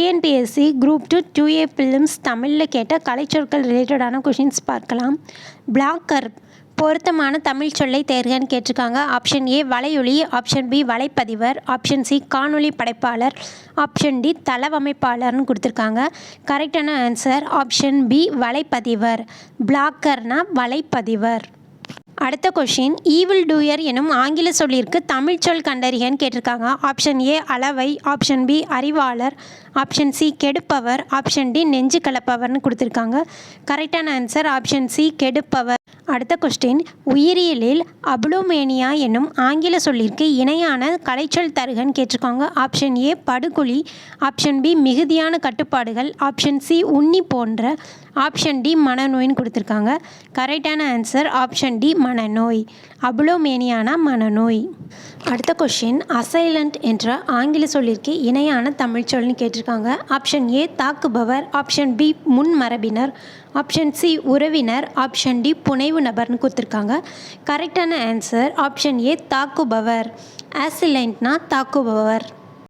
TNPSC group 2 2A films தமிழில் கேட்ட கலைச்சொற்கள் ரிலேட்டடான கொஷின்ஸ் பார்க்கலாம். பிளாக்கர் பொருத்தமான தமிழ் சொல்லை தேர்கன்னு கேட்டிருக்காங்க. ஆப்ஷன் ஏ வலையொலி, ஆப்ஷன் பி வலைப்பதிவர், ஆப்ஷன் சி காணொலி படைப்பாளர், ஆப்ஷன் டி தளவமைப்பாளர்னு கொடுத்துருக்காங்க. கரெக்டான ஆன்சர் ஆப்ஷன் பி வலைப்பதிவர். பிளாக்கர்னா வலைப்பதிவர். அடுத்த கொஷின் ஈவில் டூயர் எனும் ஆங்கில சொல்லிற்கு தமிழ் சொல் கண்டறியன்னு கேட்டிருக்காங்க. ஆப்ஷன் ஏ அளவை, ஆப்ஷன் பி அறிவாளர், ஆப்ஷன் சி கெடுப்பவர், ஆப்ஷன் டி நெஞ்சு கலப்பவர்னு கொடுத்துருக்காங்க. கரெக்டான ஆன்சர் ஆப்ஷன் சி கெடுப்பவர். அடுத்த கொஸ்டின் உயிரியலில் அபுலோமேனியா என்னும் ஆங்கில சொல்லிற்கு இணையான கலைச்சொல் தருகன்னு கேட்டிருக்காங்க. ஆப்ஷன் ஏ படுகுழி, ஆப்ஷன் பி மிகுதியான கட்டுப்பாடுகள், ஆப்ஷன் சி உண்ணி போன்ற, ஆப்ஷன் டி மனநோயின்னு கொடுத்துருக்காங்க. கரெக்டான ஆன்சர் ஆப்ஷன் டி மனநோய். அபுலோமேனியானா மனநோய். அடுத்த கொஷின் அசைலண்ட் என்ற ஆங்கில சொல்லிற்கு இணையான தமிழ் சொல்னு கேட்டிருக்காங்க. ஆப்ஷன் ஏ தாக்குபவர், ஆப்ஷன் பி முன்மரபினர், ஆப்ஷன் சி உறவினர், ஆப்ஷன் டி புனைவு நபர்னு கொடுத்துருக்காங்க. கரெக்டான ஆன்சர் ஆப்ஷன் ஏ தாக்குபவர். அசைலண்ட்னா தாக்குபவர்.